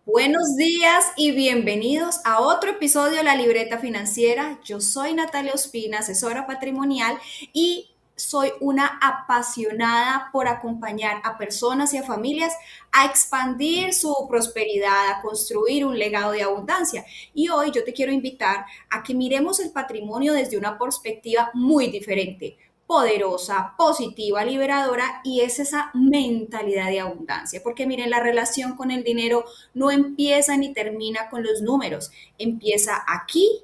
Buenos días y bienvenidos a otro episodio de La Libreta Financiera. Yo soy Natalia Ospina, asesora patrimonial y soy una apasionada por acompañar a personas y a familias a expandir su prosperidad, a construir un legado de abundancia. Y hoy yo te quiero invitar a que miremos el patrimonio desde una perspectiva muy diferente, poderosa, positiva, liberadora, y es esa mentalidad de abundancia. Porque miren, la relación con el dinero no empieza ni termina con los números, empieza aquí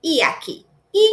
y aquí. Y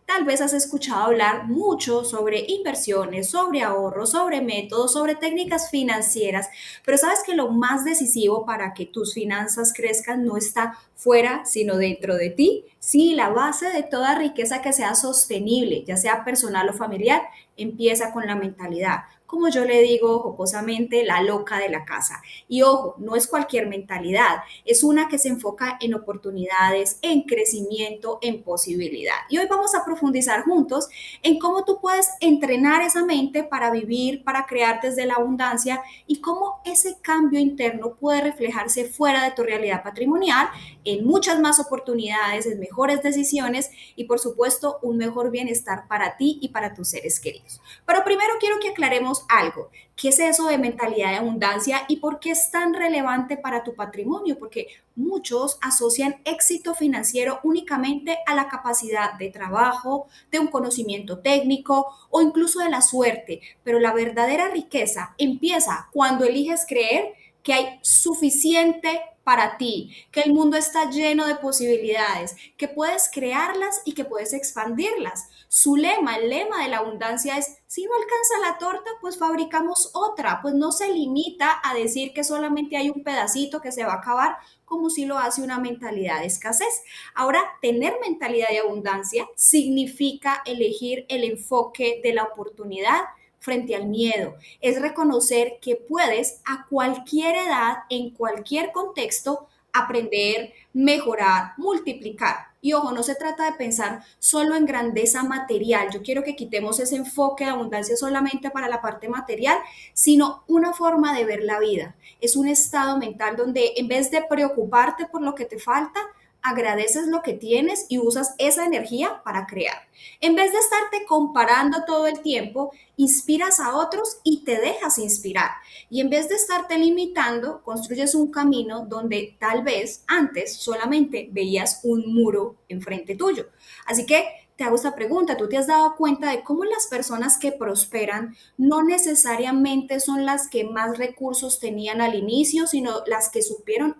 tal vez has escuchado hablar mucho sobre inversiones, sobre ahorros, sobre métodos, sobre técnicas financieras, pero sabes que lo más decisivo para que tus finanzas crezcan no está fuera, sino dentro de ti. Sí, la base de toda riqueza que sea sostenible, ya sea personal o familiar, empieza con la mentalidad. Como yo le digo jocosamente, la loca de la casa. Y ojo, no es cualquier mentalidad, es una que se enfoca en oportunidades, en crecimiento, en posibilidad. Y hoy vamos a profundizar juntos en cómo tú puedes entrenar esa mente para vivir, para crear desde la abundancia y cómo ese cambio interno puede reflejarse fuera de tu realidad patrimonial, en muchas más oportunidades, en mejores decisiones y por supuesto un mejor bienestar para ti y para tus seres queridos. Pero primero quiero que aclaremos algo. ¿Qué es eso de mentalidad de abundancia y por qué es tan relevante para tu patrimonio? Porque muchos asocian éxito financiero únicamente a la capacidad de trabajo, de un conocimiento técnico o incluso de la suerte, pero la verdadera riqueza empieza cuando eliges creer que hay suficiente para ti, que el mundo está lleno de posibilidades, que puedes crearlas y que puedes expandirlas. Su lema, el lema de la abundancia es, si no alcanza la torta, pues fabricamos otra, pues no se limita a decir que solamente hay un pedacito que se va a acabar, como si lo hace una mentalidad de escasez. Ahora, tener mentalidad de abundancia significa elegir el enfoque de la oportunidad frente al miedo. Es reconocer que puedes a cualquier edad, en cualquier contexto, aprender, mejorar, multiplicar. Y ojo, no se trata de pensar solo en grandeza material. Yo quiero que quitemos ese enfoque de abundancia solamente para la parte material, sino una forma de ver la vida. Es un estado mental donde en vez de preocuparte por lo que te falta, agradeces lo que tienes y usas esa energía para crear. En vez de estarte comparando todo el tiempo, inspiras a otros y te dejas inspirar. Y en vez de estarte limitando, construyes un camino donde tal vez antes solamente veías un muro enfrente tuyo. Así que te hago esta pregunta, ¿tú te has dado cuenta de cómo las personas que prosperan no necesariamente son las que más recursos tenían al inicio, sino las que supieron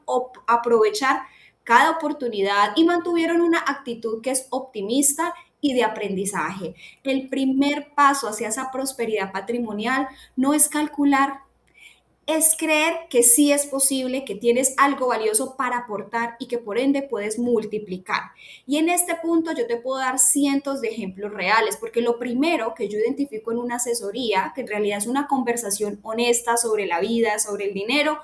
aprovechar cada oportunidad y mantuvieron una actitud que es optimista y de aprendizaje? El primer paso hacia esa prosperidad patrimonial no es calcular, es creer que sí es posible, que tienes algo valioso para aportar y que por ende puedes multiplicar. Y en este punto yo te puedo dar cientos de ejemplos reales, porque lo primero que yo identifico en una asesoría, que en realidad es una conversación honesta sobre la vida, sobre el dinero,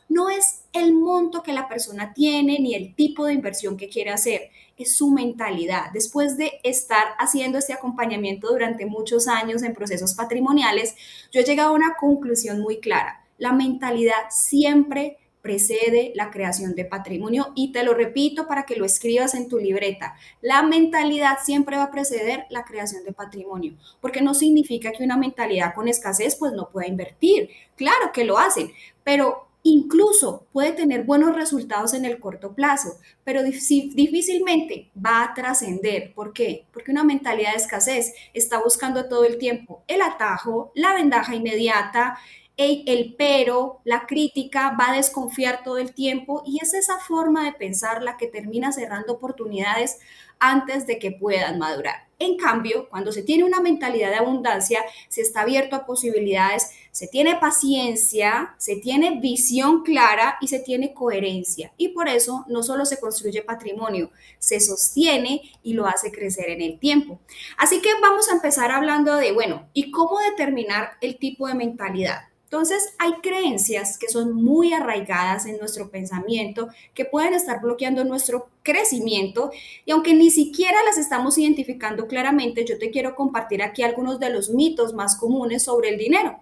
no es el monto que la persona tiene ni el tipo de inversión que quiere hacer, es su mentalidad. Después de estar haciendo este acompañamiento durante muchos años en procesos patrimoniales, yo he llegado a una conclusión muy clara. La mentalidad siempre precede la creación de patrimonio y te lo repito para que lo escribas en tu libreta. La mentalidad siempre va a preceder la creación de patrimonio, porque no significa que una mentalidad con escasez pues no pueda invertir. Claro que lo hacen, pero incluso puede tener buenos resultados en el corto plazo, pero difícilmente va a trascender. ¿Por qué? Porque una mentalidad de escasez está buscando todo el tiempo el atajo, la ventaja inmediata, el pero, la crítica, va a desconfiar todo el tiempo y es esa forma de pensar la que termina cerrando oportunidades antes de que puedan madurar. En cambio, cuando se tiene una mentalidad de abundancia, se está abierto a posibilidades, se tiene paciencia, se tiene visión clara y se tiene coherencia. Y por eso no solo se construye patrimonio, se sostiene y lo hace crecer en el tiempo. Así que vamos a empezar hablando de, bueno, ¿y cómo determinar el tipo de mentalidad? Entonces, hay creencias que son muy arraigadas en nuestro pensamiento, que pueden estar bloqueando nuestro crecimiento y aunque ni siquiera las estamos identificando claramente, yo te quiero compartir aquí algunos de los mitos más comunes sobre el dinero.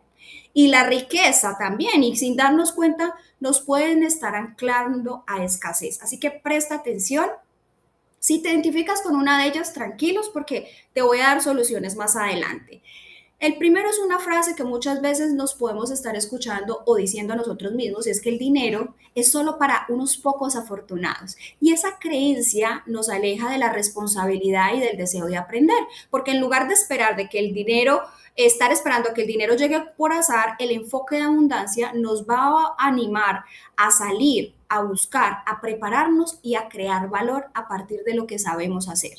Y la riqueza también, y sin darnos cuenta, nos pueden estar anclando a escasez. Así que presta atención. Si te identificas con una de ellas, tranquilos porque te voy a dar soluciones más adelante. El primero es una frase que muchas veces nos podemos estar escuchando o diciendo a nosotros mismos, y es que el dinero es solo para unos pocos afortunados. Y esa creencia nos aleja de la responsabilidad y del deseo de aprender, porque en lugar de esperar de que el dinero, estar esperando a que el dinero llegue por azar, el enfoque de abundancia nos va a animar a salir, a buscar, a prepararnos y a crear valor a partir de lo que sabemos hacer.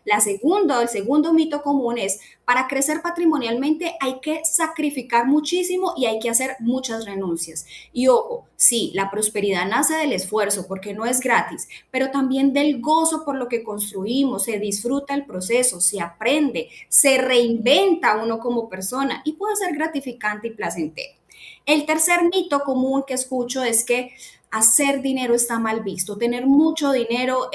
El segundo mito común es, para crecer patrimonialmente hay que sacrificar muchísimo y hay que hacer muchas renuncias. Y ojo, sí, la prosperidad nace del esfuerzo porque no es gratis, pero también del gozo por lo que construimos, se disfruta el proceso, se aprende, se reinventa uno como persona y puede ser gratificante y placentero. El tercer mito común que escucho es que hacer dinero está mal visto. Tener mucho dinero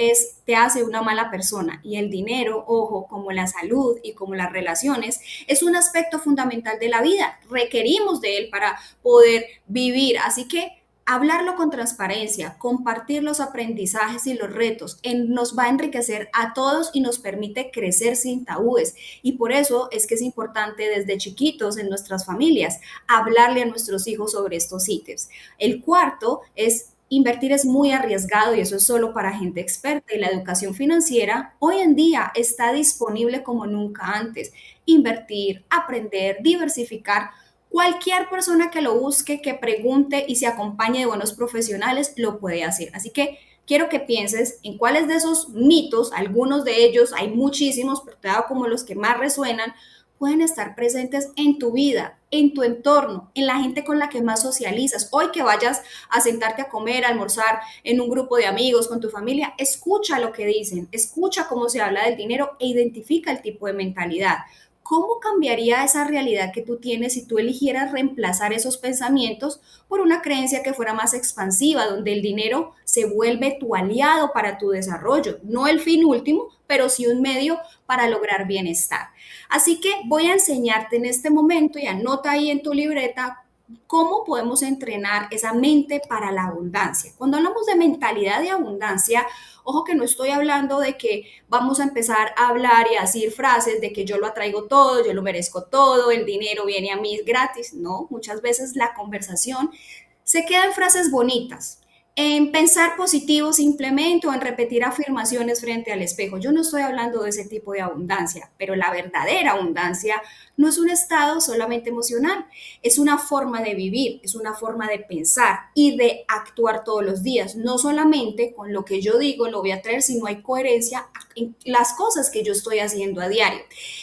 te hace una mala persona. Y el dinero, ojo, como la salud y como las relaciones, es un aspecto fundamental de la vida. Requerimos de él para poder vivir. Así que hablarlo con transparencia, compartir los aprendizajes y los retos, nos va a enriquecer a todos y nos permite crecer sin tabúes. Y por eso es que es importante desde chiquitos en nuestras familias hablarle a nuestros hijos sobre estos ítems. El cuarto es invertir es muy arriesgado y eso es solo para gente experta y la educación financiera hoy en día está disponible como nunca antes. Invertir, aprender, diversificar. Cualquier persona que lo busque, que pregunte y se acompañe de buenos profesionales lo puede hacer. Así que quiero que pienses en cuáles de esos mitos, algunos de ellos, hay muchísimos, pero te hago como los que más resuenan, pueden estar presentes en tu vida, en tu entorno, en la gente con la que más socializas. Hoy que vayas a sentarte a comer, a almorzar en un grupo de amigos, con tu familia, escucha lo que dicen, escucha cómo se habla del dinero e identifica el tipo de mentalidad. ¿Cómo cambiaría esa realidad que tú tienes si tú eligieras reemplazar esos pensamientos por una creencia que fuera más expansiva, donde el dinero se vuelve tu aliado para tu desarrollo? No el fin último, pero sí un medio para lograr bienestar. Así que voy a enseñarte en este momento y anota ahí en tu libreta cómo podemos entrenar esa mente para la abundancia. Cuando hablamos de mentalidad de abundancia, ojo que no estoy hablando de que vamos a empezar a hablar y a decir frases de que yo lo atraigo todo, yo lo merezco todo, el dinero viene a mí gratis. No, muchas veces la conversación se queda en frases bonitas, en pensar positivo simplemente o en repetir afirmaciones frente al espejo. Yo no estoy hablando de ese tipo de abundancia, pero la verdadera abundancia no es un estado solamente emocional, es una forma de vivir, es una forma de pensar y de actuar todos los días. No solamente con lo que yo digo lo voy a traer, sino hay coherencia en las cosas que yo estoy haciendo a diario.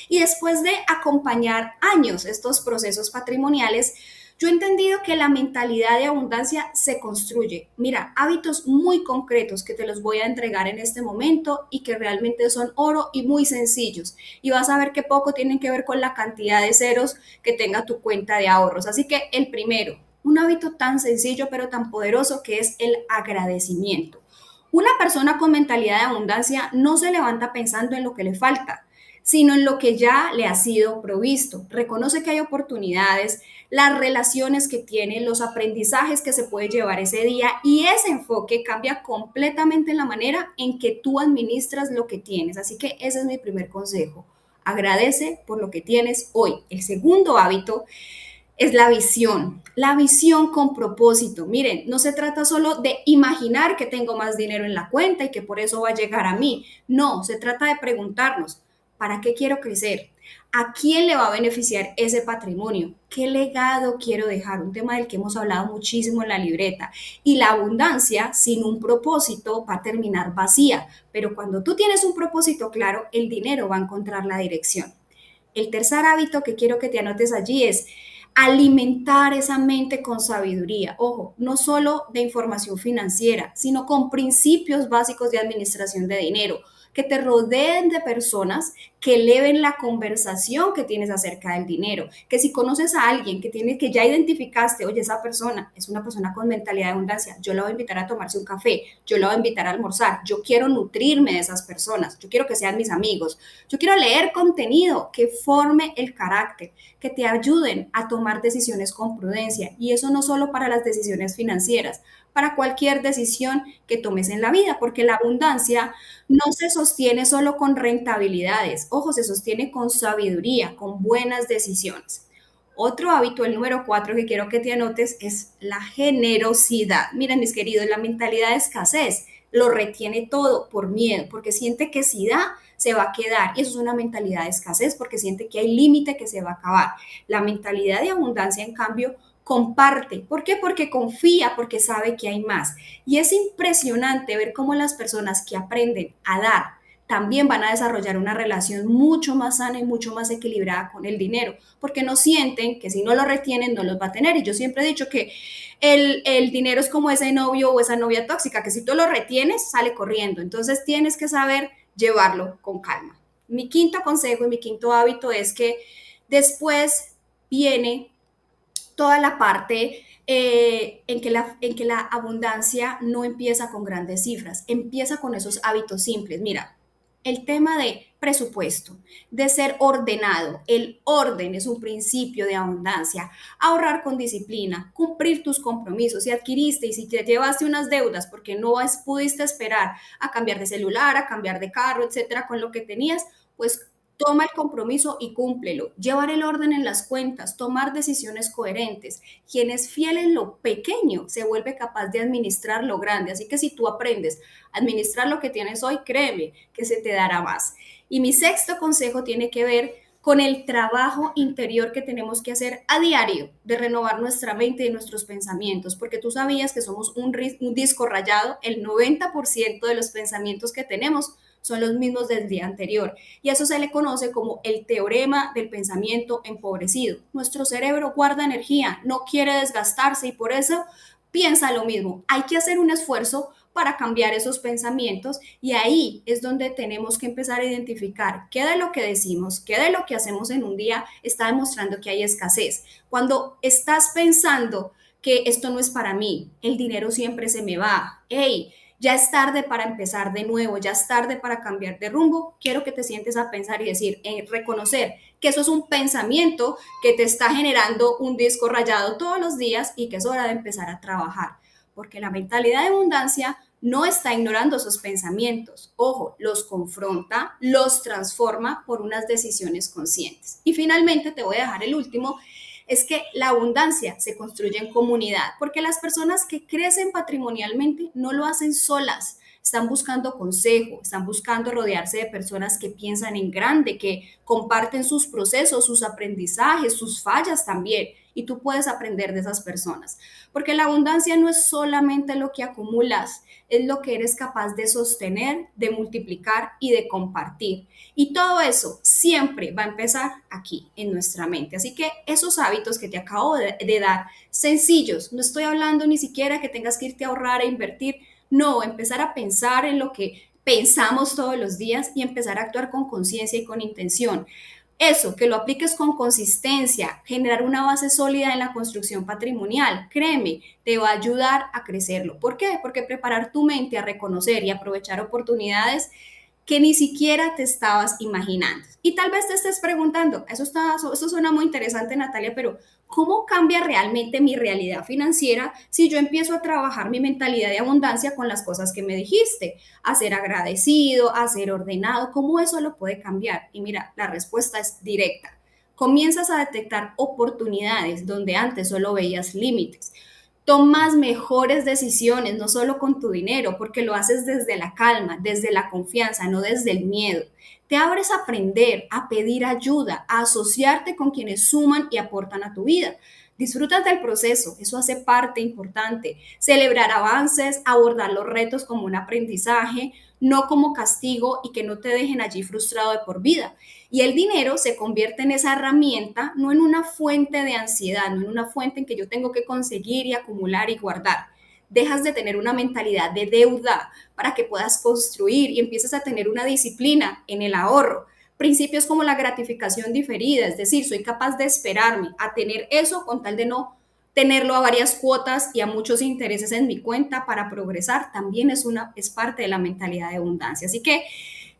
Y después de acompañar años estos procesos patrimoniales, yo he entendido que la mentalidad de abundancia se construye. Mira, hábitos muy concretos que te los voy a entregar en este momento y que realmente son oro y muy sencillos. Y vas a ver que poco tienen que ver con la cantidad de ceros que tenga tu cuenta de ahorros. Así que el primero, un hábito tan sencillo pero tan poderoso que es el agradecimiento. Una persona con mentalidad de abundancia no se levanta pensando en lo que le falta, sino en lo que ya le ha sido provisto. Reconoce que hay oportunidades, las relaciones que tiene, los aprendizajes que se puede llevar ese día y ese enfoque cambia completamente la manera en que tú administras lo que tienes. Así que ese es mi primer consejo. Agradece por lo que tienes hoy. El segundo hábito es la visión con propósito. Miren, no se trata solo de imaginar que tengo más dinero en la cuenta y que por eso va a llegar a mí. No, se trata de preguntarnos, ¿para qué quiero crecer? ¿A quién le va a beneficiar ese patrimonio? ¿Qué legado quiero dejar? Un tema del que hemos hablado muchísimo en la libreta. Y la abundancia sin un propósito va a terminar vacía, pero cuando tú tienes un propósito claro, el dinero va a encontrar la dirección. El tercer hábito que quiero que te anotes allí es alimentar esa mente con sabiduría. Ojo, no solo de información financiera, sino con principios básicos de administración de dinero, que te rodeen de personas que eleven la conversación que tienes acerca del dinero, que si conoces a alguien que ya identificaste, oye, esa persona es una persona con mentalidad de abundancia, yo la voy a invitar a tomarse un café, yo la voy a invitar a almorzar, yo quiero nutrirme de esas personas, yo quiero que sean mis amigos, yo quiero leer contenido que forme el carácter, que te ayuden a tomar decisiones con prudencia, y eso no solo para las decisiones financieras, para cualquier decisión que tomes en la vida, porque la abundancia no se sostiene solo con rentabilidades, ojo, se sostiene con sabiduría, con buenas decisiones. Otro hábito, el número 4 que quiero que te anotes, es la generosidad. Miren, mis queridos, la mentalidad de escasez lo retiene todo por miedo, porque siente que si da, se va a quedar. Y eso es una mentalidad de escasez, porque siente que hay límite que se va a acabar. La mentalidad de abundancia, en cambio, comparte. ¿Por qué? Porque confía, porque sabe que hay más. Y es impresionante ver cómo las personas que aprenden a dar también van a desarrollar una relación mucho más sana y mucho más equilibrada con el dinero, porque no sienten que si no lo retienen no los va a tener. Y yo siempre he dicho que el dinero es como ese novio o esa novia tóxica, que si tú lo retienes, sale corriendo. Entonces tienes que saber llevarlo con calma. Mi quinto consejo y mi quinto hábito es que después viene toda la parte en que la abundancia no empieza con grandes cifras, empieza con esos hábitos simples. Mira, el tema de presupuesto, de ser ordenado. El orden es un principio de abundancia. Ahorrar con disciplina, cumplir tus compromisos. Si adquiriste y si te llevaste unas deudas porque no pudiste esperar a cambiar de celular, a cambiar de carro, etcétera, con lo que tenías, pues toma el compromiso y cúmplelo. Llevar el orden en las cuentas, tomar decisiones coherentes. Quien es fiel en lo pequeño se vuelve capaz de administrar lo grande. Así que si tú aprendes a administrar lo que tienes hoy, créeme que se te dará más. Y mi sexto consejo tiene que ver con el trabajo interior que tenemos que hacer a diario de renovar nuestra mente y nuestros pensamientos, porque tú sabías que somos un disco rayado, el 90% de los pensamientos que tenemos son los mismos del día anterior. Y eso se le conoce como el teorema del pensamiento empobrecido. Nuestro cerebro guarda energía, no quiere desgastarse y por eso piensa lo mismo. Hay que hacer un esfuerzo para cambiar esos pensamientos y ahí es donde tenemos que empezar a identificar qué de lo que decimos, qué de lo que hacemos en un día está demostrando que hay escasez. Cuando estás pensando que esto no es para mí, el dinero siempre se me va, hey, ya es tarde para empezar de nuevo, ya es tarde para cambiar de rumbo, quiero que te sientes a pensar y decir, reconocer que eso es un pensamiento que te está generando un disco rayado todos los días y que es hora de empezar a trabajar, porque la mentalidad de abundancia no está ignorando esos pensamientos, ojo, los confronta, los transforma por unas decisiones conscientes. Y finalmente te voy a dejar el último, es que la abundancia se construye en comunidad, porque las personas que crecen patrimonialmente no lo hacen solas, están buscando consejo, están buscando rodearse de personas que piensan en grande, que comparten sus procesos, sus aprendizajes, sus fallas también, y tú puedes aprender de esas personas, porque la abundancia no es solamente lo que acumulas, es lo que eres capaz de sostener, de multiplicar y de compartir. Y todo eso siempre va a empezar aquí, en nuestra mente. Así que esos hábitos que te acabo de dar, sencillos, no estoy hablando ni siquiera que tengas que irte a ahorrar e invertir, no, empezar a pensar en lo que pensamos todos los días y empezar a actuar con conciencia y con intención. Eso, que lo apliques con consistencia, generar una base sólida en la construcción patrimonial, créeme, te va a ayudar a crecerlo. ¿Por qué? Porque preparar tu mente a reconocer y aprovechar oportunidades que ni siquiera te estabas imaginando. Y tal vez te estés preguntando, eso suena muy interesante, Natalia, pero ¿cómo cambia realmente mi realidad financiera si yo empiezo a trabajar mi mentalidad de abundancia con las cosas que me dijiste? A ser agradecido, a ser ordenado, ¿cómo eso lo puede cambiar? Y mira, la respuesta es directa. Comienzas a detectar oportunidades donde antes solo veías límites. Tomas mejores decisiones, no solo con tu dinero, porque lo haces desde la calma, desde la confianza, no desde el miedo. Te abres a aprender, a pedir ayuda, a asociarte con quienes suman y aportan a tu vida. Disfrutas del proceso, eso hace parte importante. Celebrar avances, abordar los retos como un aprendizaje, no como castigo y que no te dejen allí frustrado de por vida. Y el dinero se convierte en esa herramienta, no en una fuente de ansiedad, no en una fuente en que yo tengo que conseguir y acumular y guardar. dejas de tener una mentalidad de deuda para que puedas construir y empieces a tener una disciplina en el ahorro. Principios como la gratificación diferida, es decir, soy capaz de esperarme a tener eso con tal de no tenerlo a varias cuotas y a muchos intereses en mi cuenta para progresar, también es parte de la mentalidad de abundancia. Así que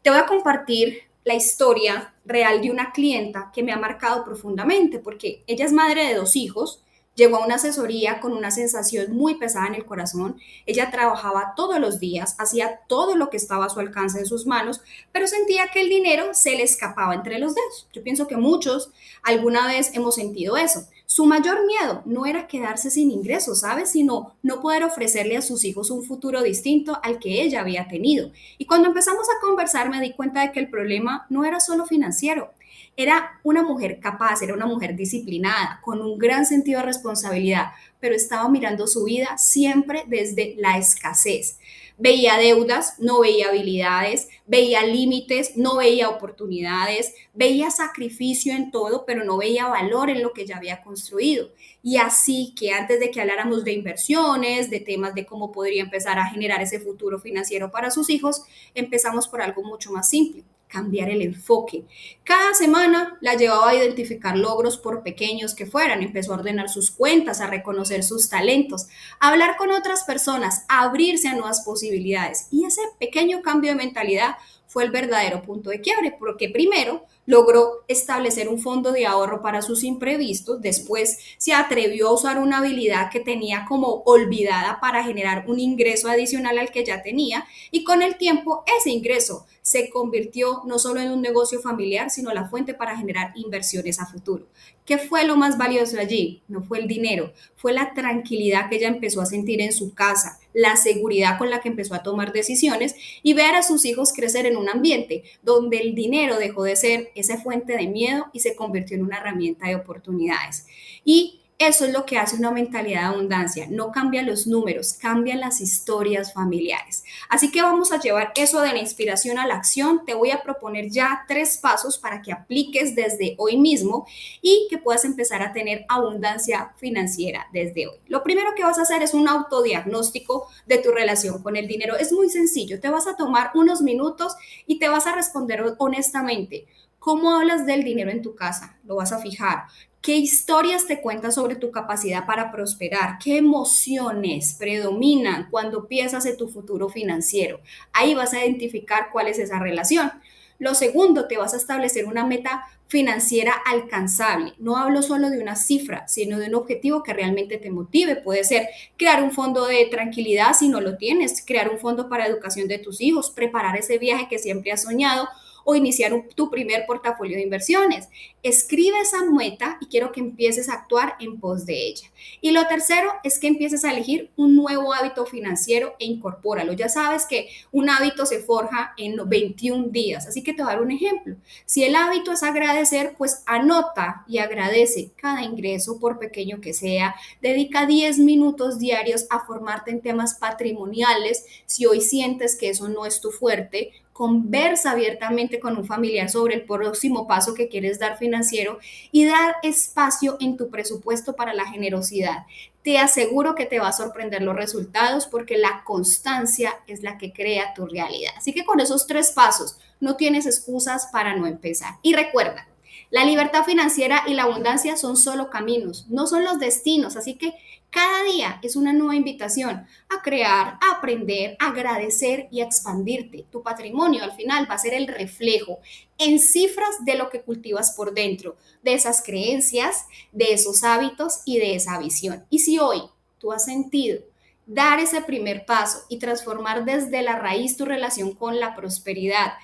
te voy a compartir la historia real de una clienta que me ha marcado profundamente, porque ella es madre de 2 hijos, llegó a una asesoría con una sensación muy pesada en el corazón, ella trabajaba todos los días, hacía todo lo que estaba a su alcance en sus manos, pero sentía que el dinero se le escapaba entre los dedos. Yo pienso que muchos alguna vez hemos sentido eso. Su mayor miedo no era quedarse sin ingresos, ¿sabes? Sino no poder ofrecerle a sus hijos un futuro distinto al que ella había tenido. Y cuando empezamos a conversar me di cuenta de que el problema no era solo financiero. Era una mujer capaz, era una mujer disciplinada, con un gran sentido de responsabilidad, pero estaba mirando su vida siempre desde la escasez. Veía deudas, no veía habilidades, veía límites, no veía oportunidades, veía sacrificio en todo, pero no veía valor en lo que ya había construido. Y así que antes de que habláramos de inversiones, de temas de cómo podría empezar a generar ese futuro financiero para sus hijos, empezamos por algo mucho más simple: cambiar el enfoque. Cada semana la llevaba a identificar logros por pequeños que fueran, empezó a ordenar sus cuentas, a reconocer sus talentos, a hablar con otras personas, a abrirse a nuevas posibilidades. Y ese pequeño cambio de mentalidad fue el verdadero punto de quiebre, porque primero logró establecer un fondo de ahorro para sus imprevistos, después se atrevió a usar una habilidad que tenía como olvidada para generar un ingreso adicional al que ya tenía, y con el tiempo ese ingreso se convirtió no solo en un negocio familiar, sino la fuente para generar inversiones a futuro. ¿Qué fue lo más valioso allí? No fue el dinero, fue la tranquilidad que ella empezó a sentir en su casa, la seguridad con la que empezó a tomar decisiones y ver a sus hijos crecer en un ambiente donde el dinero dejó de ser esa fuente de miedo y se convirtió en una herramienta de oportunidades. Y eso es lo que hace una mentalidad de abundancia. No cambian los números, cambian las historias familiares. Así que vamos a llevar eso de la inspiración a la acción. Te voy a proponer ya 3 pasos para que apliques desde hoy mismo y que puedas empezar a tener abundancia financiera desde hoy. Lo primero que vas a hacer es un autodiagnóstico de tu relación con el dinero. Es muy sencillo. Te vas a tomar unos minutos y te vas a responder honestamente. ¿Cómo hablas del dinero en tu casa? Lo vas a fijar. ¿Qué historias te cuentan sobre tu capacidad para prosperar? ¿Qué emociones predominan cuando piensas en tu futuro financiero? Ahí vas a identificar cuál es esa relación. Lo segundo, te vas a establecer una meta financiera alcanzable. No hablo solo de una cifra, sino de un objetivo que realmente te motive. Puede ser crear un fondo de tranquilidad si no lo tienes, crear un fondo para educación de tus hijos, preparar ese viaje que siempre has soñado o iniciar tu primer portafolio de inversiones. Escribe esa meta y quiero que empieces a actuar en pos de ella. Y lo tercero es que empieces a elegir un nuevo hábito financiero e incorpóralo. Ya sabes que un hábito se forja en 21 días, así que te voy a dar un ejemplo. Si el hábito es agradecer, pues anota y agradece cada ingreso, por pequeño que sea. Dedica 10 minutos diarios a formarte en temas patrimoniales. Si hoy sientes que eso no es tu fuerte, conversa abiertamente con un familiar sobre el próximo paso que quieres dar financiero y dar espacio en tu presupuesto para la generosidad. Te aseguro que te va a sorprender los resultados porque la constancia es la que crea tu realidad. Así que con esos 3 pasos no tienes excusas para no empezar. Y recuerda, la libertad financiera y la abundancia son solo caminos, no son los destinos. Así que cada día es una nueva invitación a crear, a aprender, a agradecer y a expandirte. Tu patrimonio al final va a ser el reflejo en cifras de lo que cultivas por dentro, de esas creencias, de esos hábitos y de esa visión. Y si hoy tú has sentido dar ese primer paso y transformar desde la raíz tu relación con la prosperidad,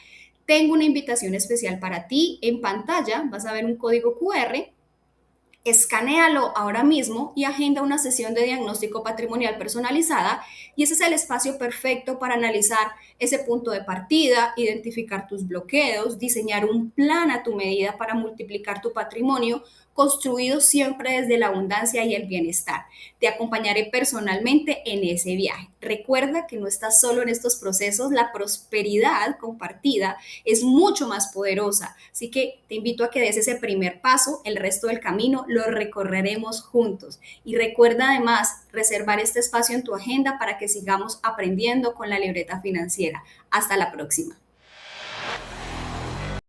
tengo una invitación especial para ti. En pantalla vas a ver un código QR. Escanéalo ahora mismo y agenda una sesión de diagnóstico patrimonial personalizada y ese es el espacio perfecto para analizar ese punto de partida, identificar tus bloqueos, diseñar un plan a tu medida para multiplicar tu patrimonio construido siempre desde la abundancia y el bienestar. Te acompañaré personalmente en ese viaje. Recuerda que no estás solo en estos procesos, la prosperidad compartida es mucho más poderosa. Así que te invito a que des ese primer paso, el resto del camino lo recorreremos juntos. Y recuerda además reservar este espacio en tu agenda para que sigamos aprendiendo con la libreta financiera. Hasta la próxima.